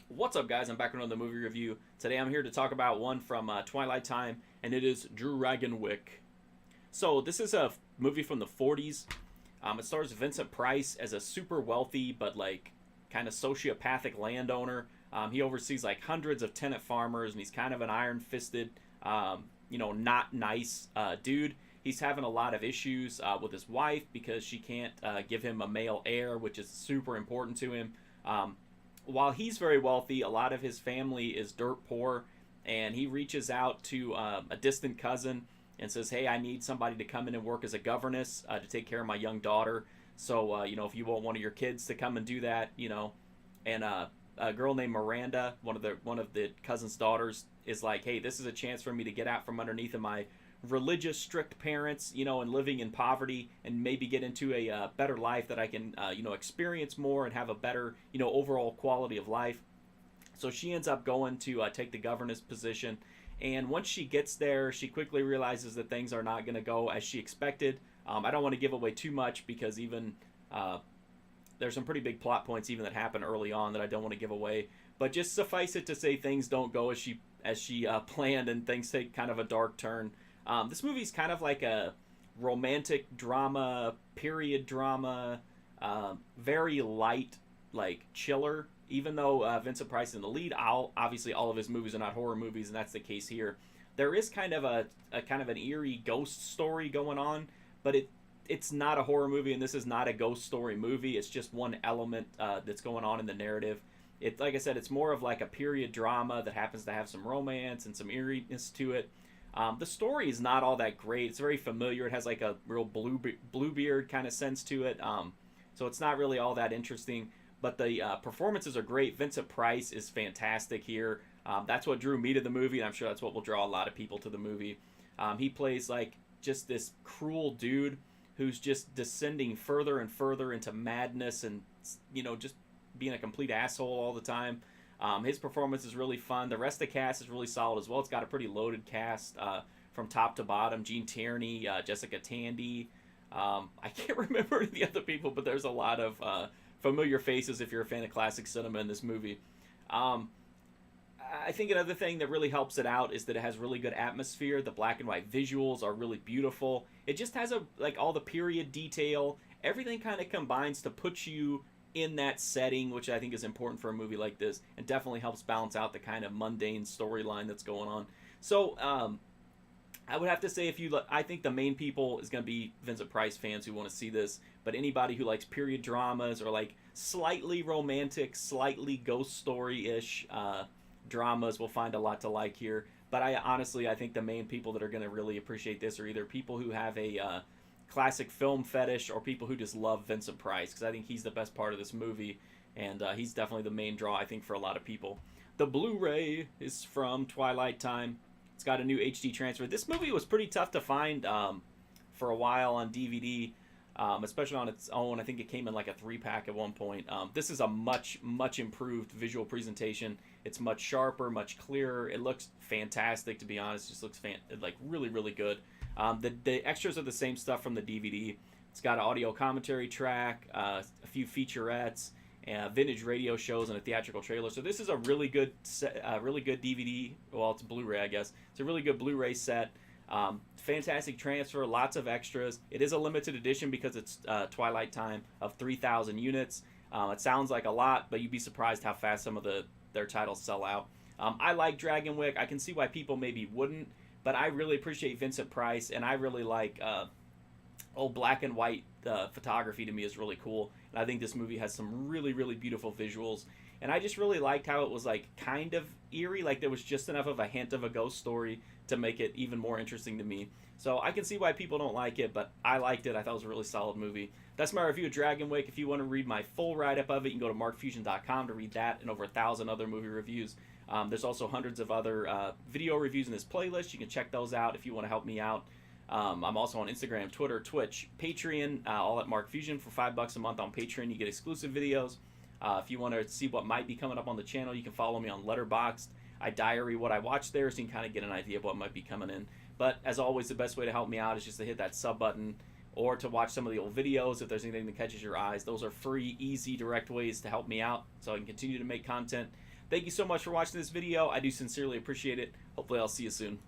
What's up, guys? I'm back with another movie review. Today I'm here to talk about one from Twilight time, and it is Dragonwyck. So, this is a movie from the 40s. It stars Vincent Price as a super wealthy but like kind of sociopathic landowner. He oversees like hundreds of tenant farmers, and he's kind of an iron-fisted, not nice dude. He's having a lot of issues with his wife because she can't give him a male heir, which is super important to him. While he's very wealthy, a lot of his family is dirt poor, and he reaches out to a distant cousin and says, "Hey, I need somebody to come in and work as a governess to take care of my young daughter. So, if you want one of your kids to come and do that, And a girl named Miranda, one of the cousin's daughters, is like, "Hey, this is a chance for me to get out from underneath of my religious strict parents, and living in poverty, and maybe get into a better life that I can experience more and have a better overall quality of life." So she ends up going to take the governess position, and once she gets there, she quickly realizes that things are not going to go as she expected. I don't want to give away too much because even there's some pretty big plot points even that happen early on that I don't want to give away, but just suffice it to say things don't go as she planned, and things take kind of a dark turn. This movie's kind of like a romantic drama, period drama, very light, like chiller. Even though Vincent Price is in the lead, obviously all of his movies are not horror movies, and that's the case here. There is kind of a kind of an eerie ghost story going on, but it's not a horror movie, and this is not a ghost story movie. It's just one element that's going on in the narrative. Like I said, it's more of like a period drama that happens to have some romance and some eeriness to it. The story is not all that great. It's very familiar. It has like a real Bluebeard kind of sense to it. So it's not really all that interesting. But the performances are great. Vincent Price is fantastic here. That's what drew me to the movie, and I'm sure that's what will draw a lot of people to the movie. He plays like just this cruel dude who's just descending further and further into madness, and just being a complete asshole all the time. His performance is really fun. The rest of the cast is really solid as well. It's got a pretty loaded cast from top to bottom. Gene Tierney, Jessica Tandy. I can't remember the other people, but there's a lot of familiar faces if you're a fan of classic cinema in this movie. I think another thing that really helps it out is that it has really good atmosphere. The black and white visuals are really beautiful. It just has all the period detail. Everything kind of combines to put you in that setting, which I think is important for a movie like this, and definitely helps balance out the kind of mundane storyline that's going on. So I would have to say, I think the main people is going to be Vincent Price fans who want to see this, but anybody who likes period dramas or like slightly romantic, slightly ghost story-ish dramas will find a lot to like here. But I think the main people that are going to really appreciate this are either people who have a classic film fetish or people who just love Vincent Price, because I think he's the best part of this movie, and he's definitely the main draw, I think, for a lot of people. The Blu-ray is from Twilight time. It's got a new HD transfer. This movie was pretty tough to find for a while on DVD, especially on its own. I think it came in like a 3-pack at one point. This is a much improved visual presentation. It's much sharper, much clearer. It looks fantastic, to be honest. It just looks really, really good. The extras are the same stuff from the DVD. It's got an audio commentary track, a few featurettes, vintage radio shows, and a theatrical trailer. So this is a really good DVD. Well, it's a Blu-ray, I guess. It's a really good Blu-ray set. Fantastic transfer, lots of extras. It is a limited edition because it's Twilight time of 3,000 units. It sounds like a lot, but you'd be surprised how fast some of their titles sell out. I like Dragonwyck. I can see why people maybe wouldn't, but I really appreciate Vincent Price, and I really like black and white photography. To me is really cool, and I think this movie has some really, really beautiful visuals. And I just really liked how it was like kind of eerie, like there was just enough of a hint of a ghost story to make it even more interesting to me. So I can see why people don't like it, but I liked it. I thought it was a really solid movie. That's my review of Dragonwyck. If you want to read my full write-up of it, you can go to markfusion.com to read that and over 1,000 other movie reviews. There's also hundreds of other video reviews in this playlist. You can check those out if you want to help me out. I'm also on Instagram, Twitter, Twitch, Patreon, all at Mark Fusion. For $5 a month on Patreon, you get exclusive videos. If you want to see what might be coming up on the channel, you can follow me on Letterboxd. I diary what I watch there, so you can kind of get an idea of what might be coming in. But as always, the best way to help me out is just to hit that sub button, or to watch some of the old videos if there's anything that catches your eyes. Those are free, easy, direct ways to help me out so I can continue to make content. Thank you so much for watching this video. I do sincerely appreciate it. Hopefully I'll see you soon.